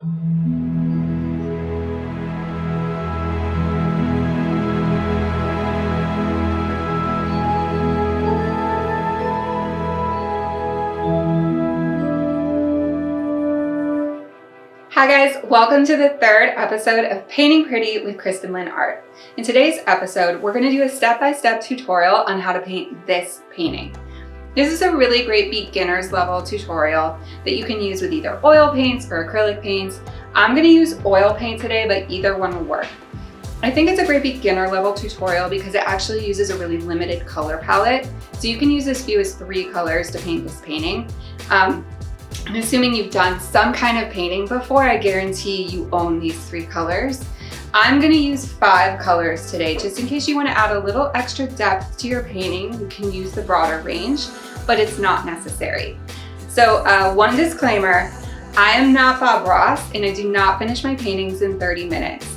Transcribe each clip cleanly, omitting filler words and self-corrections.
Hi guys, welcome to the third episode of Painting Pretty with Kristen Lynn Art. In today's episode, we're going to do a step-by-step tutorial on how to paint this painting. This is a really great beginner's level tutorial that you can use with either oil paints or acrylic paints. I'm going to use oil paint today, but either one will work. I think it's a great beginner level tutorial because it actually uses a really limited color palette. So you can use as few as 3 colors to paint this painting. I'm assuming you've done some kind of painting before. I guarantee you own these 3 colors. I'm going to use 5 colors today, just in case you want to add a little extra depth to your painting. You can use the broader range, but it's not necessary. So one disclaimer, I am not Bob Ross and I do not finish my paintings in 30 minutes.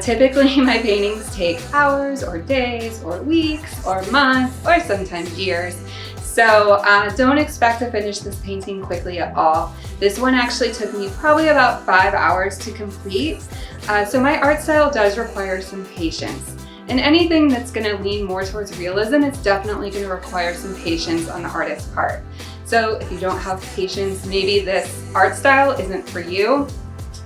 Typically my paintings take hours or days or weeks or months or sometimes years. So don't expect to finish this painting quickly at all. This one actually took me probably about 5 hours to complete. So my art style does require some patience. And anything that's gonna lean more towards realism, it's definitely gonna require some patience on the artist's part. So if you don't have patience, maybe this art style isn't for you.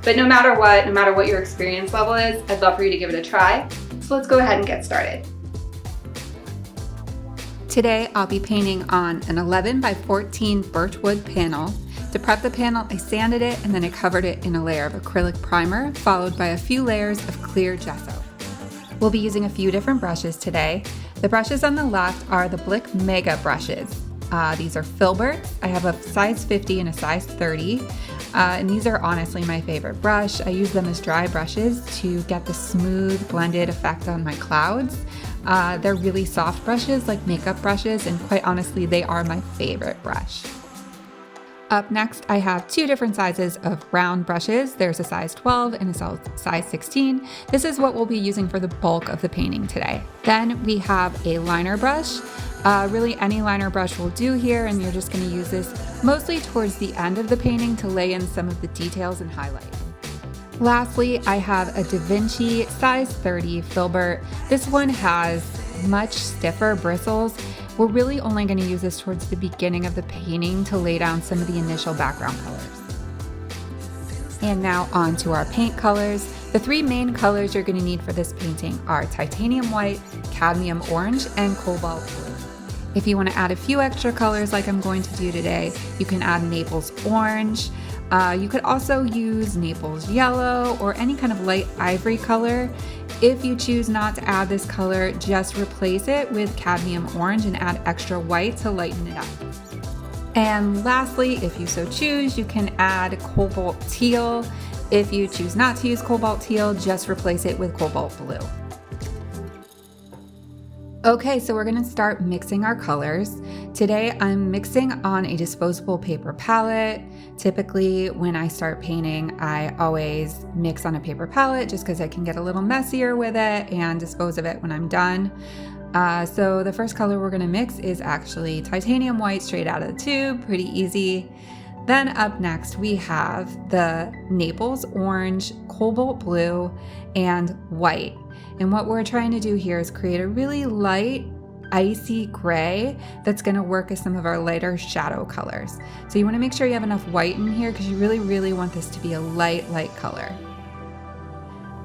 But no matter what your experience level is, I'd love for you to give it a try. So let's go ahead and get started. Today, I'll be painting on an 11 by 14 birchwood panel. To prep the panel, I sanded it and then I covered it in a layer of acrylic primer, followed by a few layers of clear gesso. We'll be using a few different brushes today. The brushes on the left are the Blick Mega brushes. These are filberts. I have a size 50 and a size 30. And these are honestly my favorite brush. I use them as dry brushes to get the smooth blended effect on my clouds. They're really soft brushes, like makeup brushes, and quite honestly, they are my favorite brush. Up next, I have 2 different sizes of round brushes. There's a size 12 and a size 16. This is what we'll be using for the bulk of the painting today. Then we have a liner brush. Really any liner brush will do here, and you're just going to use this mostly towards the end of the painting to lay in some of the details and highlights. Lastly, I have a Da Vinci size 30 filbert. This one has much stiffer bristles. We're really only going to use this towards the beginning of the painting to lay down some of the initial background colors. And now on to our paint colors. The 3 main colors you're going to need for this painting are titanium white, cadmium orange, and cobalt blue. If you want to add a few extra colors like I'm going to do today, you can add Naples orange. You could also use Naples yellow or any kind of light ivory color. If you choose not to add this color, just replace it with cadmium orange and add extra white to lighten it up. And lastly, if you so choose, you can add cobalt teal. If you choose not to use cobalt teal, just replace it with cobalt blue. Okay, so we're going to start mixing our colors. Today I'm mixing on a disposable paper palette. Typically when I start painting, I always mix on a paper palette just because I can get a little messier with it and dispose of it when I'm done. So the first color we're going to mix is actually titanium white straight out of the tube, pretty easy. Then up next we have the Naples orange, cobalt blue, and white. And what we're trying to do here is create a really light, icy gray that's going to work as some of our lighter shadow colors. So you want to make sure you have enough white in here because you really, really want this to be a light color.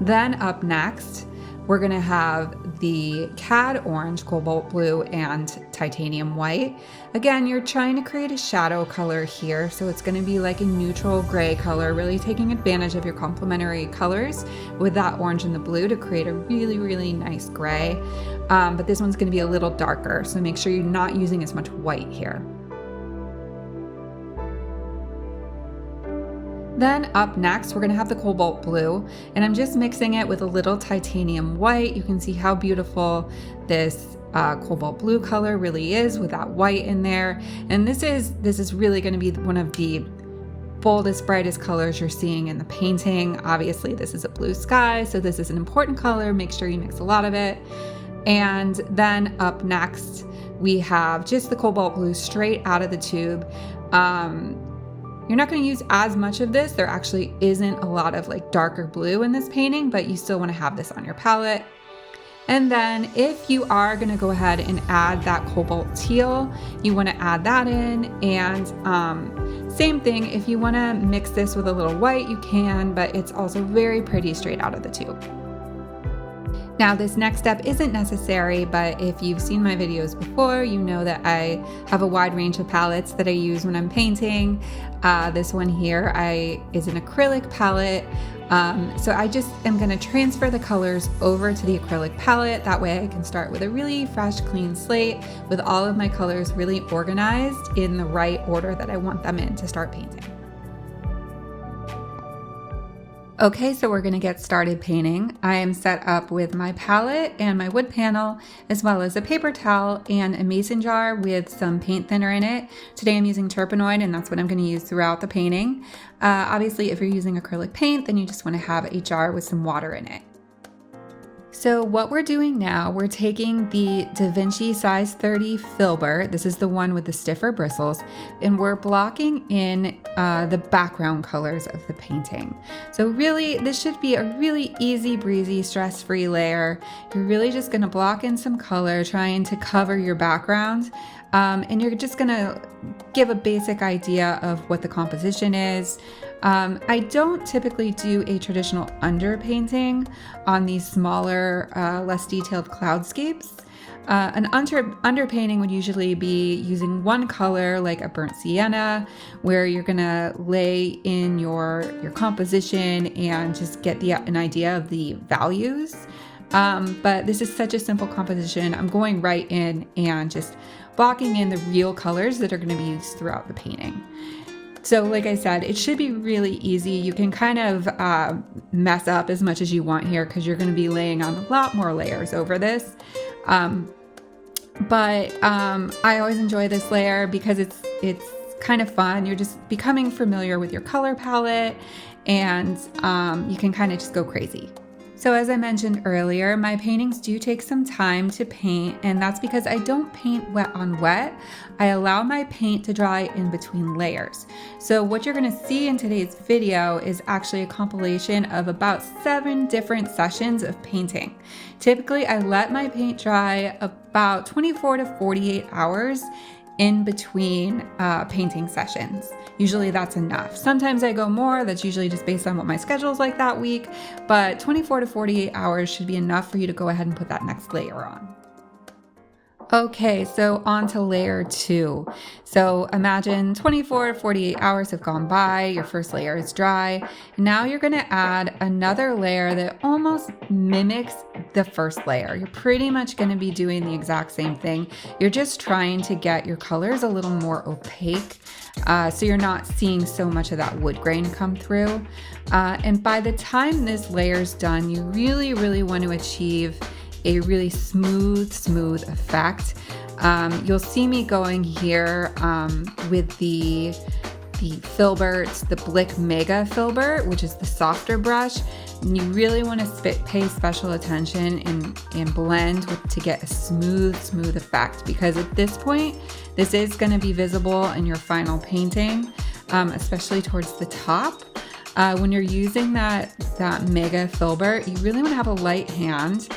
Then up next, we're going to have the cad orange, cobalt blue, and titanium white. Again, you're trying to create a shadow color here, so it's going to be like a neutral gray color, really taking advantage of your complementary colors with that orange and the blue to create a really, really nice gray. But this one's going to be a little darker, so make sure you're not using as much white here. Then up next, we're going to have the cobalt blue, and I'm just mixing it with a little titanium white. You can see how beautiful this cobalt blue color really is with that white in there. And this is really going to be one of the boldest, brightest colors you're seeing in the painting. Obviously, this is a blue sky, so this is an important color. Make sure you mix a lot of it. And then up next, we have just the cobalt blue straight out of the tube. You're not going to use as much of this. There actually isn't a lot of like darker blue in this painting, but you still want to have this on your palette. And then if you are going to go ahead and add that cobalt teal, you want to add that in. And same thing, if you want to mix this with a little white, you can, but it's also very pretty straight out of the tube. Now, this next step isn't necessary, but if you've seen my videos before, you know that I have a wide range of palettes that I use when I'm painting. This one here is an acrylic palette. So I just am going to transfer the colors over to the acrylic palette. That way I can start with a really fresh, clean slate with all of my colors really organized in the right order that I want them in to start painting. Okay, so we're going to get started painting. I am set up with my palette and my wood panel, as well as a paper towel and a mason jar with some paint thinner in it. Today I'm using turpenoid, and that's what I'm going to use throughout the painting. Obviously, if you're using acrylic paint, then you just want to have a jar with some water in it. So what we're doing now, we're taking the Da Vinci size 30 filbert, this is the one with the stiffer bristles, and we're blocking in the background colors of the painting. So really, this should be a really easy breezy, stress-free layer. You're really just gonna block in some color, trying to cover your background. And you're just gonna give a basic idea of what the composition is. I don't typically do a traditional underpainting on these smaller, less detailed cloudscapes. An underpainting would usually be using one color, like a burnt sienna, where you're gonna lay in your composition and just get an idea of the values. But this is such a simple composition. I'm going right in and just blocking in the real colors that are going to be used throughout the painting. So like I said, it should be really easy. You can kind of mess up as much as you want here because you're going to be laying on a lot more layers over this. But I always enjoy this layer because it's kind of fun. You're just becoming familiar with your color palette, and you can kind of just go crazy. So as I mentioned earlier, my paintings do take some time to paint, and that's because I don't paint wet on wet. I allow my paint to dry in between layers. So what you're gonna see in today's video is actually a compilation of about 7 different sessions of painting. Typically, I let my paint dry about 24 to 48 hours in between painting sessions. Usually that's enough. Sometimes I go more, that's usually just based on what my schedule's like that week, but 24 to 48 hours should be enough for you to go ahead and put that next layer on. Okay, so on to layer 2. So imagine 24 to 48 hours have gone by, your first layer is dry. Now you're gonna add another layer that almost mimics the first layer. You're pretty much gonna be doing the exact same thing. You're just trying to get your colors a little more opaque, so you're not seeing so much of that wood grain come through. And by the time this layer's done, you really, really want to achieve a really smooth effect. You'll see me going here with the filbert, the Blick Mega Filbert, which is the softer brush. And you really want to pay special attention and blend to get a smooth effect, because at this point, this is going to be visible in your final painting, especially towards the top. When you're using that Mega Filbert, you really want to have a light hand.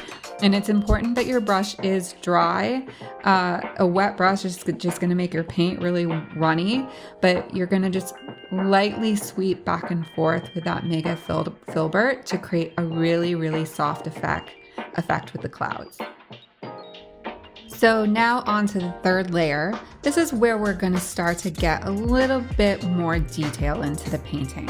And it's important that your brush is dry. A wet brush is just going to make your paint really runny, but you're going to just lightly sweep back and forth with that Mega Filbert to create a really soft effect with the clouds. So now on to the third layer. This is where we're going to start to get a little bit more detail into the painting.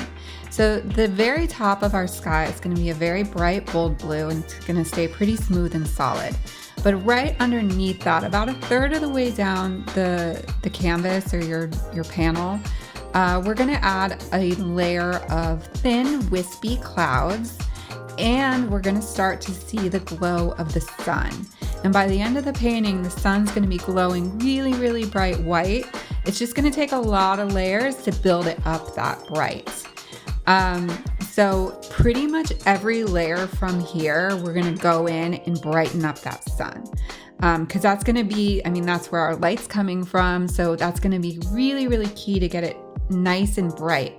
So the very top of our sky is going to be a very bright, bold blue, and it's going to stay pretty smooth and solid. But right underneath that, about a third of the way down the canvas or your panel, we're going to add a layer of thin, wispy clouds, and we're going to start to see the glow of the sun. And by the end of the painting, the sun's going to be glowing really bright white. It's just going to take a lot of layers to build it up that bright. So pretty much every layer from here, we're going to go in and brighten up that sun. Because that's going to be, that's where our light's coming from. So that's going to be really key to get it nice and bright.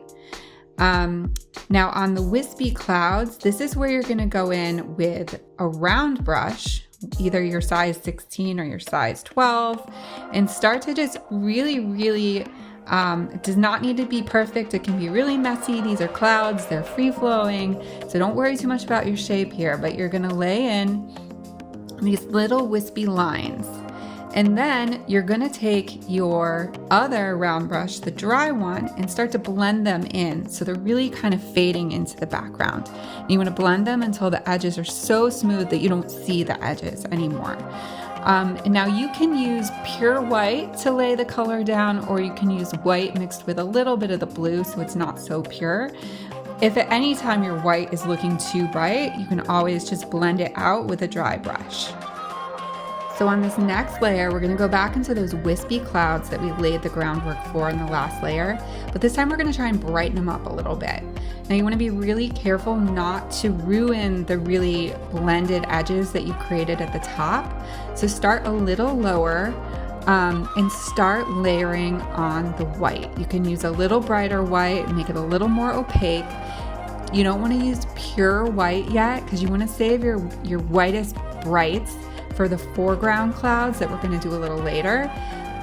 Now on the Wispy Clouds, this is where you're going to go in with a round brush, either your size 16 or your size 12, and start to just really, it does not need to be perfect. It can be really messy. These are clouds, they're free flowing, so don't worry too much about your shape here, but you're going to lay in these little wispy lines. And then you're going to take your other round brush, the dry one, and start to blend them in. So they're really kind of fading into the background. And you want to blend them until the edges are so smooth that you don't see the edges anymore. And now you can use pure white to lay the color down, or you can use white mixed with a little bit of the blue so it's not so pure. If at any time your white is looking too bright, you can always just blend it out with a dry brush. So on this next layer, we're going to go back into those wispy clouds that we laid the groundwork for in the last layer, but this time we're going to try and brighten them up a little bit. Now you want to be really careful not to ruin the really blended edges that you created at the top. So start a little lower and start layering on the white. You can use a little brighter white, make it a little more opaque. You don't want to use pure white yet because you want to save your whitest brights for the foreground clouds that we're going to do a little later.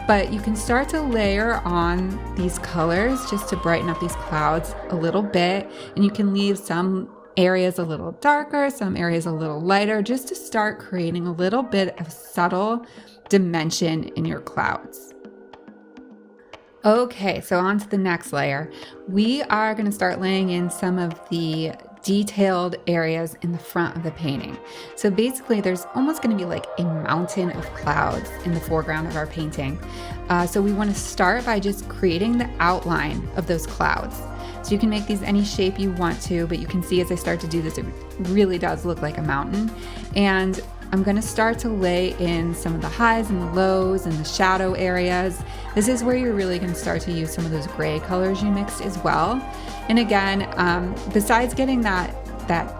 But you can start to layer on these colors just to brighten up these clouds a little bit, and you can leave some areas a little darker, some areas a little lighter, just to start creating a little bit of subtle dimension in your clouds. Okay, so on to the next layer. We are going to start laying in some of the detailed areas in the front of the painting. So basically there's almost going to be like a mountain of clouds in the foreground of our painting. So we want to start by just creating the outline of those clouds. So you can make these any shape you want to, but you can see as I start to do this, it really does look like a mountain. And I'm going to start to lay in some of the highs and the lows and the shadow areas. This is where you're really going to start to use some of those gray colors you mixed as well. And again, besides getting that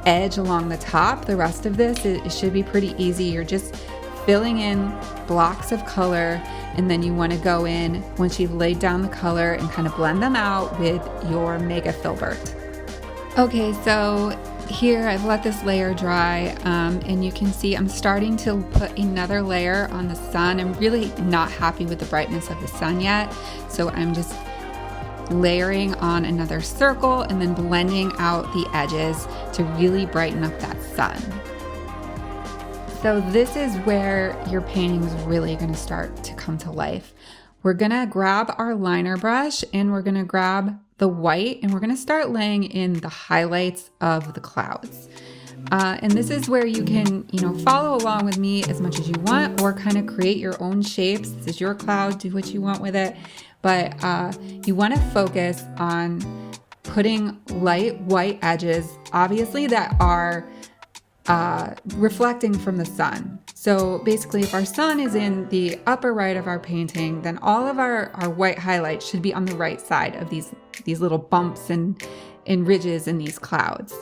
edge along the top, the rest of this, it should be pretty easy. You're just filling in blocks of color, and then you want to go in once you've laid down the color and kind of blend them out with your Mega Filbert. Okay, so here I've let this layer dry, and you can see I'm starting to put another layer on the sun. I'm really not happy with the brightness of the sun yet, so I'm just layering on another circle and then blending out the edges to really brighten up that sun. So this is where your painting is really going to start to come to life. We're going to grab our liner brush and we're going to grab the white and we're going to start laying in the highlights of the clouds. And this is where you can, follow along with me as much as you want, or kind of create your own shapes. This is your cloud, do what you want with it. But you want to focus on putting light white edges, obviously, that are reflecting from the sun. So basically, if our sun is in the upper right of our painting, then all of our white highlights should be on the right side of these little bumps and ridges in these clouds.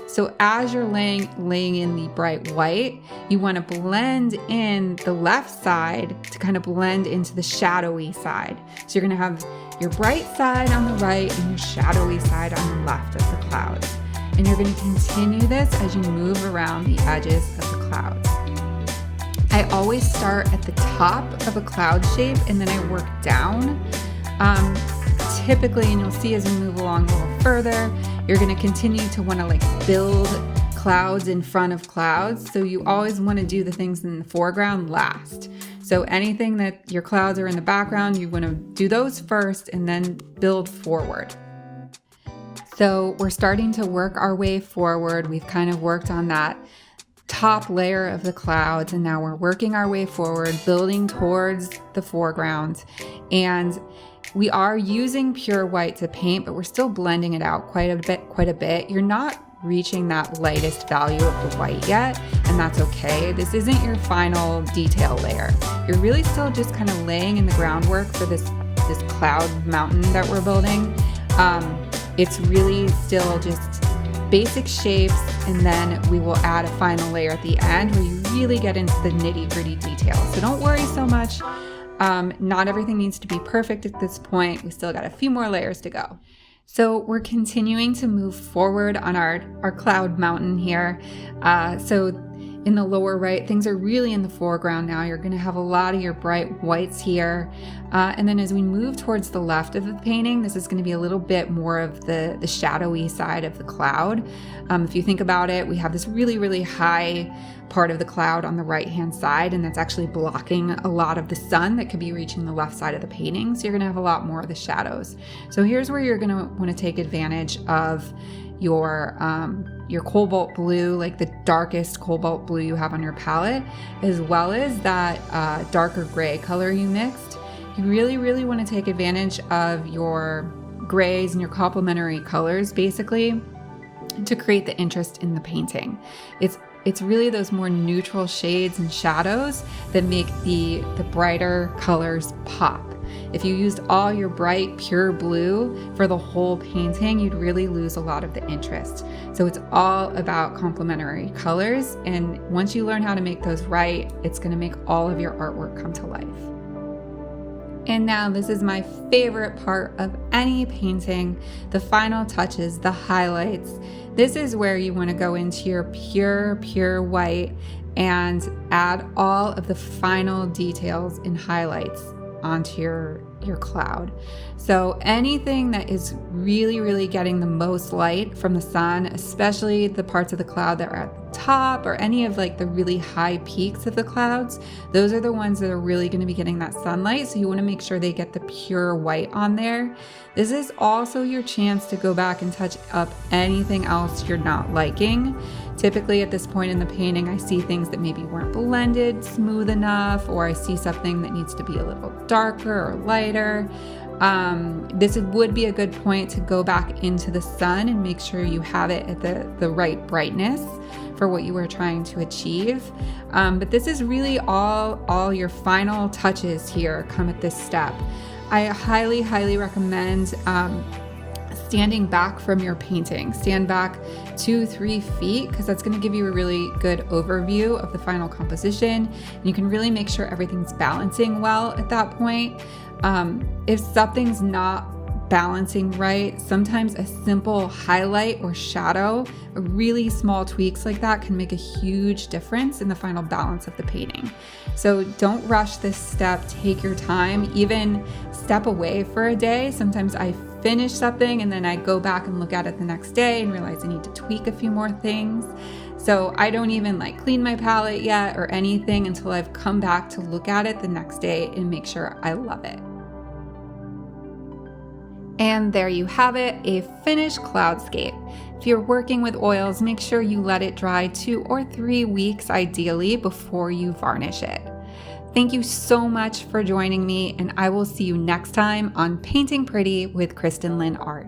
So as you're laying in the bright white, you want to blend in the left side to kind of blend into the shadowy side. So you're going to have your bright side on the right and your shadowy side on the left of the clouds. And you're going to continue this as you move around the edges of the clouds. I always start at the top of a cloud shape and then I work down. Typically, and you'll see as we move along a little further, you're going to continue to want to build clouds in front of clouds. So you always want to do the things in the foreground last. So anything that your clouds are in the background, you want to do those first and then build forward. So we're starting to work our way forward. We've kind of worked on that top layer of the clouds, and now we're working our way forward, building towards the foreground. And we are using pure white to paint, but we're still blending it out quite a bit. You're not reaching that lightest value of the white yet, and that's okay. This isn't your final detail layer. You're really still just kind of laying in the groundwork for this cloud mountain that we're building. It's really still just basic shapes, and then we will add a final layer at the end where you really get into the nitty-gritty details. So don't worry so much Not everything needs to be perfect at this point. We still got a few more layers to go. So we're continuing to move forward on our cloud mountain here. So in the lower right, things are really in the foreground now. You're going to have a lot of your bright whites here. And then as we move towards the left of the painting, this is going to be a little bit more of the shadowy side of the cloud. If you think about it, we have this really, really high part of the cloud on the right-hand side, and that's actually blocking a lot of the sun that could be reaching the left side of the painting. So you're going to have a lot more of the shadows. So here's where you're going to want to take advantage of your cobalt blue, like the darkest cobalt blue you have on your palette, as well as that darker gray color you mixed. You really, really want to take advantage of your grays and your complementary colors, basically, to create the interest in the painting. It's really those more neutral shades and shadows that make the brighter colors pop. If you used all your bright, pure blue for the whole painting, you'd really lose a lot of the interest. So it's all about complementary colors. And once you learn how to make those right, it's going to make all of your artwork come to life. And now this is my favorite part of any painting, the final touches, the highlights. This is where you want to go into your pure white and add all of the final details and highlights onto your cloud. So anything that is really, really getting the most light from the sun, especially the parts of the cloud that are at the top or any of like the really high peaks of the clouds, those are the ones that are really going to be getting that sunlight. So you want to make sure they get the pure white on there. This is also your chance to go back and touch up anything else you're not liking. Typically at this point in the painting, I see things that maybe weren't blended smooth enough, or I see something that needs to be a little darker or lighter. This would be a good point to go back into the sun and make sure you have it at the right brightness for what you were trying to achieve. But this is really all your final touches here come at this step. I highly, highly recommend standing back from your painting. Stand back 2-3 feet, because that's going to give you a really good overview of the final composition. You can really make sure everything's balancing well at that point. If something's not balancing right, sometimes a simple highlight or shadow, really small tweaks like that can make a huge difference in the final balance of the painting. So don't rush this step, take your time, even step away for a day. Sometimes I finish something and then I go back and look at it the next day and realize I need to tweak a few more things. So I don't even clean my palette yet or anything until I've come back to look at it the next day and make sure I love it. And there you have it, a finished cloudscape. If you're working with oils, make sure you let it dry 2 or 3 weeks ideally before you varnish it. Thank you so much for joining me, and I will see you next time on Painting Pretty with Kristen Lynn Art.